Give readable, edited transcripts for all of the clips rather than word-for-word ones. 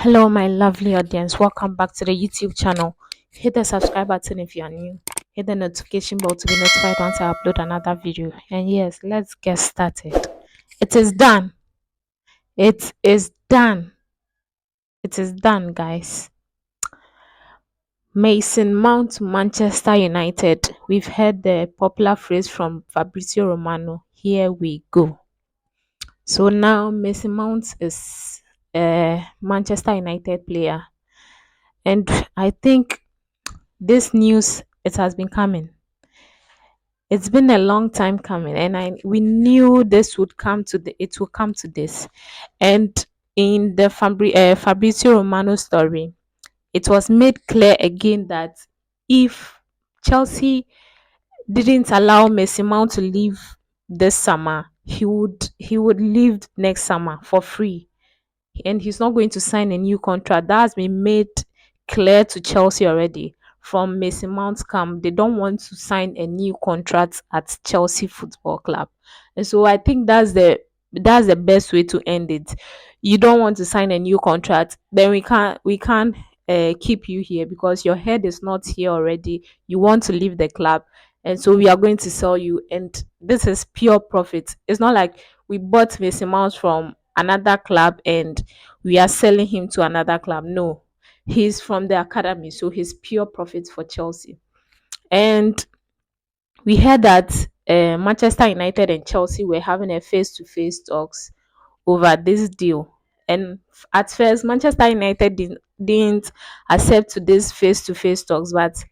Hello, my lovely audience. Welcome back to the YouTube channel. Hit the subscribe button if you are new. Hit the notification bell to be notified once I upload another video. And yes, let's get started. It is done. It is done. It is done, guys. Mason Mount, Manchester United. We've heard the popular phrase from Fabrizio Romano. Here we go. So now Mason Mount is a Manchester United player. And I think this news, it has been coming. It's been a long time coming, and we knew this would come to it will come to this. And in the Fabrizio Romano story, it was made clear again that if Chelsea didn't allow Messi Mount to leave this summer, he would leave next summer for free, and he's not going to sign a new contract. That has been made clear to Chelsea already from Mason Mount's camp. They don't want to sign a new contract at Chelsea Football Club. And so I think that's the best way to end it. You don't want to sign a new contract, then we can't keep you here because your head is not here already. You want to leave the club, and so we are going to sell you. And this is pure profit. It's not like we bought Mason Mount from another club and we are selling him to another club. No, he's from the academy, so he's pure profit for Chelsea. And we heard that Manchester United and Chelsea were having a face-to-face talks over this deal. And at first, Manchester United didn't accept to this face-to-face talks, but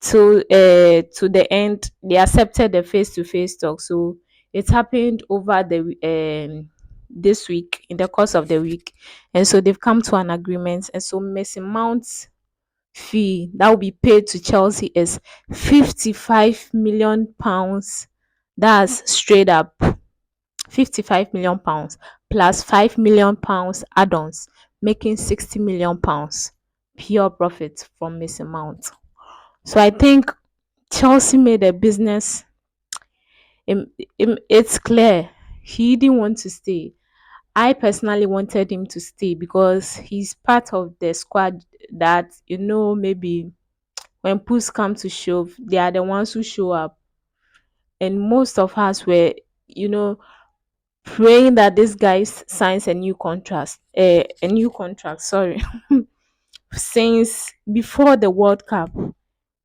to the end, they accepted the face-to-face talk. So it happened over the this week, in the course of the week, and so they've come to an agreement. And so Mason Mount's fee that will be paid to Chelsea is 55 million pounds. That's straight up 55 million pounds plus 5 million pounds add-ons, making 60 million pounds pure profit from Mason Mount. So I think Chelsea made a business. It's clear he didn't want to stay. I personally wanted him to stay because he's part of the squad that, maybe when push come to shove, they are the ones who show up. And most of us were, you know, praying that this guy signs a new contract, sorry, since before the World Cup.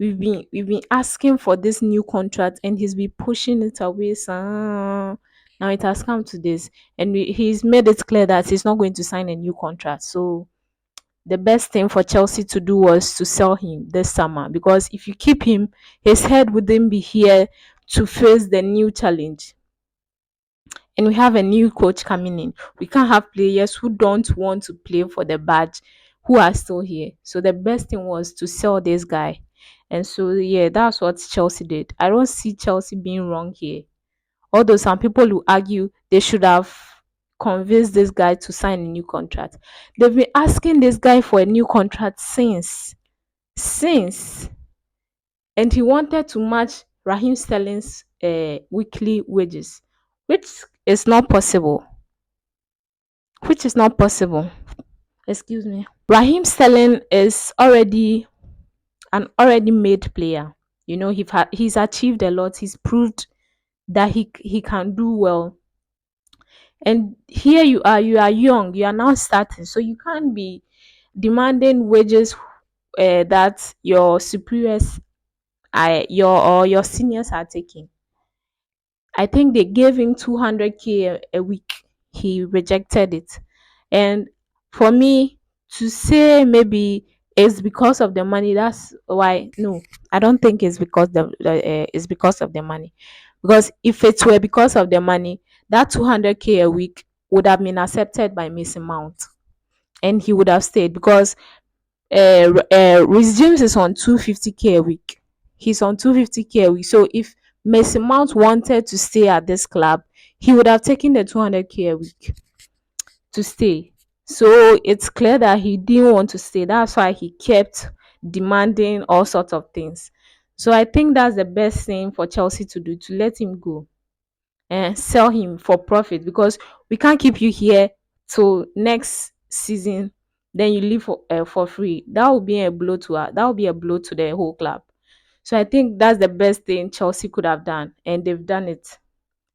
We've been asking for this new contract, and he's been pushing it away. So now it has come to this, and he's made it clear that he's not going to sign a new contract. So the best thing for Chelsea to do was to sell him this summer, because if you keep him, his head wouldn't be here to face the new challenge. And we have a new coach coming in. We can't have players who don't want to play for the badge who are still here. So the best thing was to sell this guy. And so yeah, that's what Chelsea did. I don't see Chelsea being wrong here. Although some people will argue they should have convinced this guy to sign a new contract. They've been asking this guy for a new contract since, and he wanted to match Raheem Sterling's weekly wages, which is not possible. Which is not possible. Excuse me. Raheem Sterling is already an already made player. He's achieved a lot. He's proved that he can do well. And here you are young. You are now starting, so you can't be demanding wages that your superiors your seniors are taking. I think they gave him 200K a week. He rejected it. And for me to say maybe it's because of the money, that's why. No, I don't think it's because of the money. Because if it were because of the money, that 200K a week would have been accepted by Mason Mount, and he would have stayed, because Reece James is on 250K a week. He's on 250K a week. So if Mason Mount wanted to stay at this club, he would have taken the 200K a week to stay. So it's clear that he didn't want to stay. That's why he kept demanding all sorts of things. So I think that's the best thing for Chelsea to do, to let him go and sell him for profit, because we can't keep you here till next season. then you leave for free. That would be a blow to her. That would be a blow to the whole club. So I think that's the best thing Chelsea could have done, and they've done it.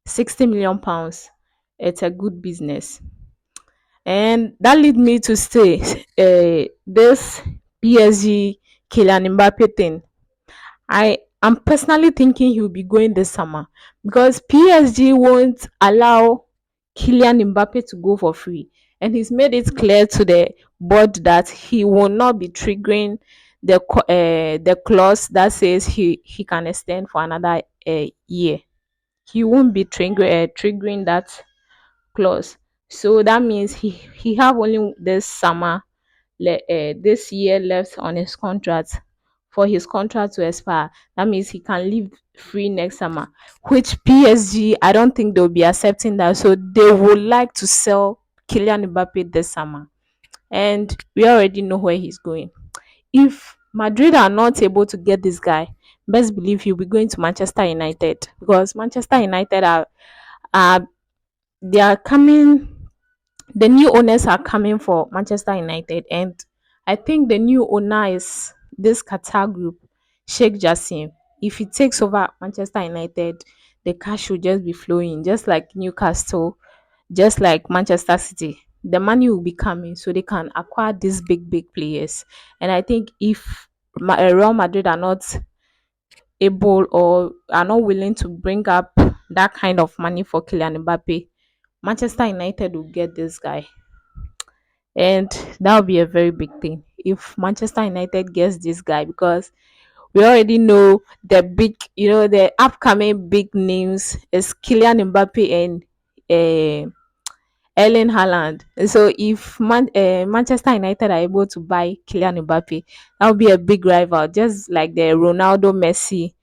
60 million pounds. It's a good business. And that lead me to say this PSG Kylian Mbappe thing. I am personally thinking he will be going this summer because PSG won't allow Kylian Mbappe to go for free, and he's made it clear to the board that he will not be triggering the clause that says he can extend for another year. He won't be triggering that clause. So that means he have only this summer this year left on his contract for his contract to expire. That means he can leave free next summer, which PSG, I don't think they'll be accepting that. So they would like to sell Kylian Mbappe this summer. And we already know where he's going. If Madrid are not able to get this guy, best believe he'll be going to Manchester United because Manchester United are they are coming the new owners are coming for Manchester United, and I think the new owner is this Qatar group, Sheikh Jassim. If he takes over Manchester United, the cash will just be flowing, just like Newcastle, just like Manchester City. The money will be coming, so they can acquire these big players. And I think if Real Madrid are not able or are not willing to bring up that kind of money for Kylian Mbappe, Manchester United will get this guy, and that would be a very big thing if Manchester United gets this guy because we already know the big, the upcoming big names is Kylian Mbappe and uh, Erling Haaland. So if Manchester United are able to buy Kylian Mbappe, that would be a big rival, just like the Ronaldo Messi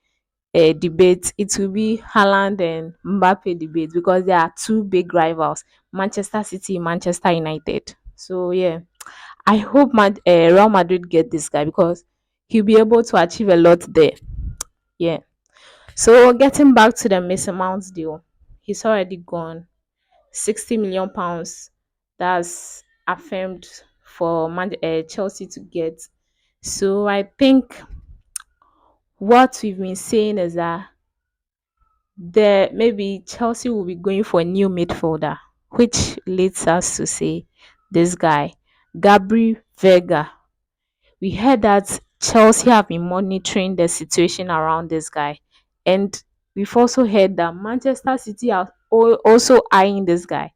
debate. It will be Haaland and Mbappe debate because there are two big rivals, Manchester City, Manchester United. So yeah, I hope Real Madrid get this guy because he'll be able to achieve a lot there. Yeah. So getting back to the Mason Mount deal, he's already gone. 60 million pounds. That's affirmed for Chelsea to get. So I think what we've been saying is that maybe Chelsea will be going for a new midfielder, which leads us to say this guy, Gabri Veiga. We heard that Chelsea have been monitoring the situation around this guy, and we've also heard that Manchester City are also eyeing this guy.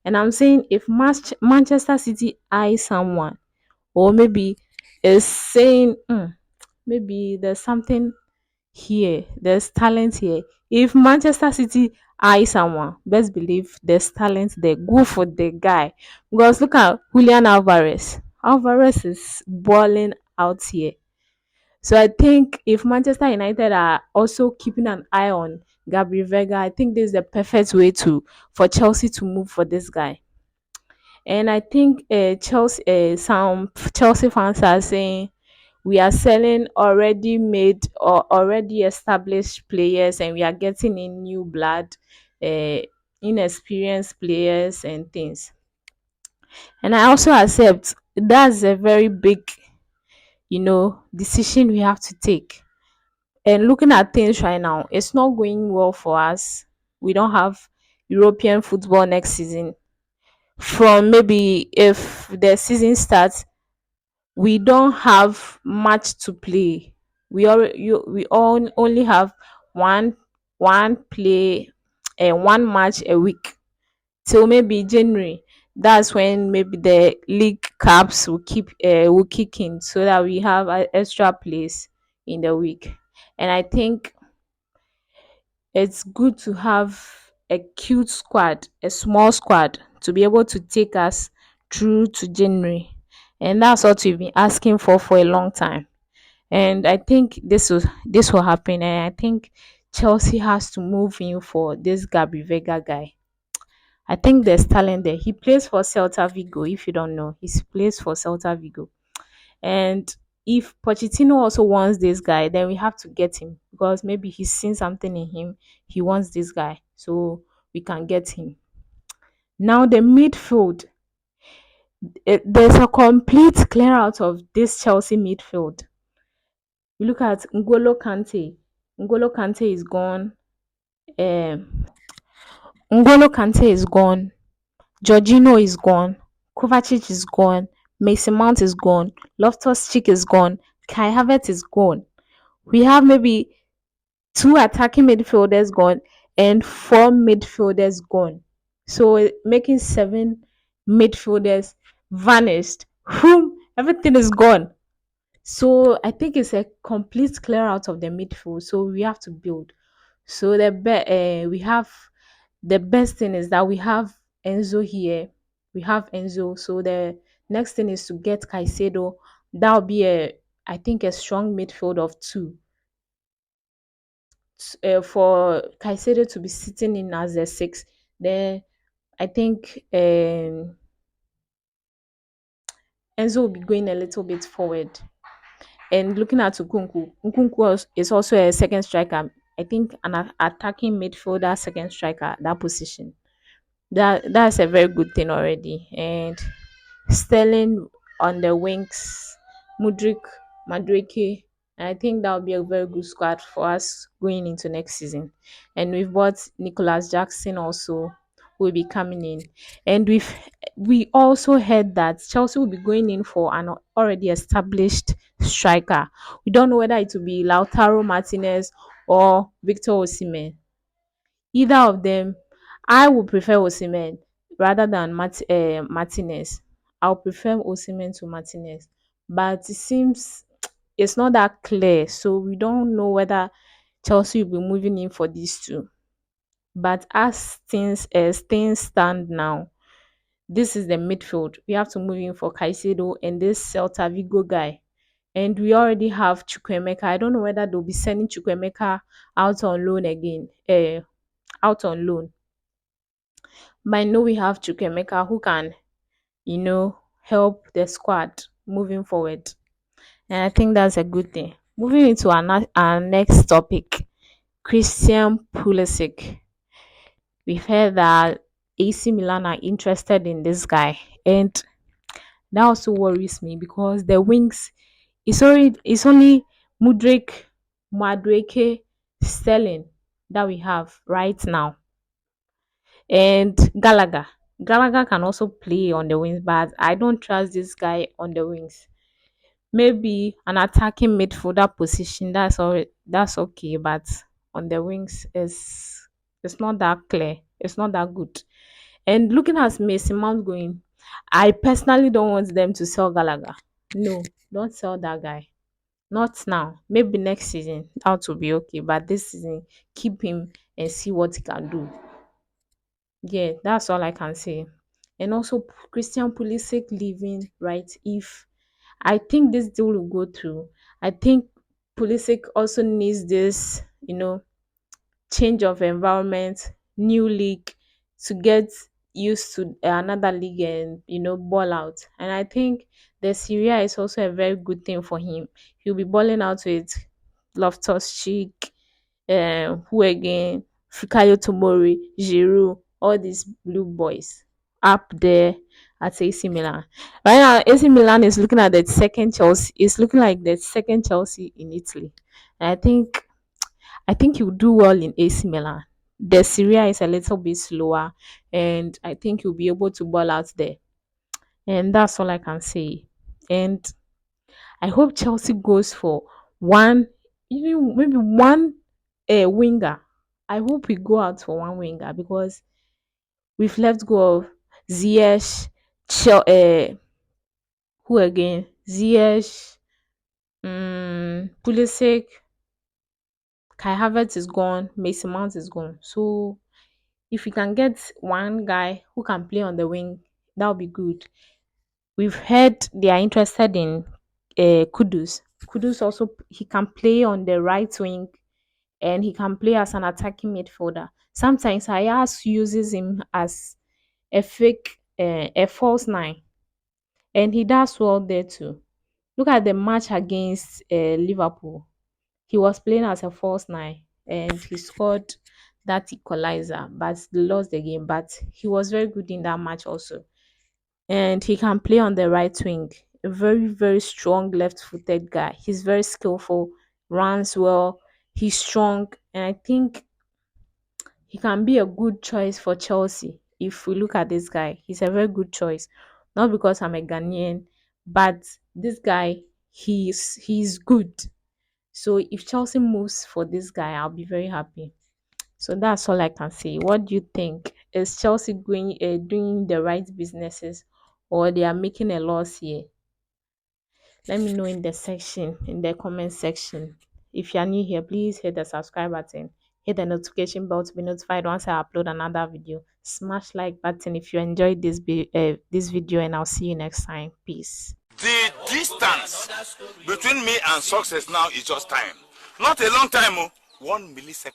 And I'm saying if Manchester City eye someone, or maybe is saying maybe there's something here, there's talent here. If Manchester City eye someone, best believe there's talent there. Go for the guy. Because look at Julian Alvarez. Alvarez is balling out here. So I think if Manchester United are also keeping an eye on Gabri Veiga, I think this is the perfect way to for Chelsea to move for this guy. And I think some Chelsea fans are saying we are selling already made or already established players, and we are getting in new blood, uh, inexperienced players and things. And I also accept that's a very big, decision we have to take. And looking at things right now, it's not going well for us. We don't have European football next season. From maybe if the season starts, we don't have much to play. We only have one play and one match a week till maybe January. That's when maybe the league caps will kick in so that we have extra plays in the week. And I think it's good to have a cute squad, a small squad, to be able to take us through to January. And that's what we've been asking for a long time. And I think this will happen. And I think Chelsea has to move in for this Gabri Vega guy. I think there's talent there. He plays for Celta Vigo. If you don't know, he plays for Celta Vigo. And if Pochettino also wants this guy, then we have to get him because maybe he's seen something in him. He wants this guy, so we can get him. Now the midfield. There's a complete clear out of this Chelsea midfield. You look at N'Golo Kante. N'Golo Kante is gone. Um, N'Golo Kante is gone. Jorginho is gone. Kovacic is gone. Mason Mount is gone. Loftus-Cheek is gone. Kai Havertz is gone. We have maybe two attacking midfielders gone and four midfielders gone. So making seven midfielders vanished. Whom everything is gone. So I think it's a complete clear out of the midfield. So we have to build. So we have the best thing is that we have Enzo here. We have Enzo. So the next thing is to get Caicedo. That'll be I think a strong midfield of two. For Caicedo to be sitting in as a six, then I think Enzo will be going a little bit forward. And looking at Nkunku is also a second striker. I think an attacking midfielder, second striker, that position. That's a very good thing already. And Sterling on the wings, Mudrik, Madueke. I think that will be a very good squad for us going into next season. And we've bought Nicholas Jackson also, who will be coming in. And we also heard that Chelsea will be going in for an already established striker. We don't know whether it will be Lautaro Martinez or Victor Osimhen. Either of them, I would prefer Osimhen rather than Martinez. I would prefer Osimhen to Martinez, but it seems it's not that clear, so we don't know whether Chelsea will be moving in for these two. But as things stand now, this is the midfield. We have to move in for Caicedo and this Celta Vigo guy. And we already have Chukwemeka. I don't know whether they'll be sending Chukwemeka out on loan again. Out on loan. But I know we have Chukwemeka who can, help the squad moving forward. And I think that's a good thing. Moving into our next topic, Christian Pulisic. We've heard that AC Milan are interested in this guy. And that also worries me because the wings it's only Mudrik, Madueke, Sterling that we have right now. And Gallagher. Gallagher can also play on the wings, but I don't trust this guy on the wings. Maybe an attacking midfielder position, that's okay, but on the wings is it's not that clear. It's not that good. And looking at Mason Mount going, I personally don't want them to sell Gallagher. No, don't sell that guy. Not now. Maybe next season that will be okay, but this season keep him and see what he can do. Yeah, that's all I can say. And also Christian Pulisic leaving, right? If I think this deal will go through, I think Pulisic also needs this, change of environment, new league to get used to another league and ball out. And I think the Syria is also a very good thing for him. He'll be balling out with Loftus Cheek, who again, Fikayo Tomori, Giroud, all these blue boys up there at AC Milan. Right now, AC Milan is looking at the second Chelsea. It's looking like the second Chelsea in Italy. And I think he'll do well in AC Milan. The Syria is a little bit slower, and I think he'll be able to ball out there. And that's all I can say. And I hope Chelsea goes for one, even maybe one winger. I hope we go out for one winger because we've let go of Ziyech, who again? Ziyech, Pulisic, Kai Havertz is gone, Mason Mount is gone. So if we can get one guy who can play on the wing, that would be good. We've heard they are interested in Kudus. Kudus also he can play on the right wing and he can play as an attacking midfielder. Sometimes Ayas uses him as a false nine, and he does well there too. Look at the match against Liverpool. He was playing as a false nine, and he scored that equalizer, but they lost the game. But he was very good in that match also. and he can play on the right wing. A very, very strong left-footed guy. He's very skillful, runs well, he's strong, and I think he can be a good choice for Chelsea. If we look at this guy, he's a very good choice. Not because I'm a Ghanaian, but this guy, he's good. So if Chelsea moves for this guy, I'll be very happy. So that's all I can say. What do you think? Is Chelsea going doing the right businesses, or they are making a loss here? Let me know in the comment section. If you are new here, please hit the subscribe button, hit the notification bell to be notified once I upload another video. Smash like button if you enjoyed this video, and I'll see you next time. Peace. The distance between me and success now is just time. Not a long time, 1 millisecond.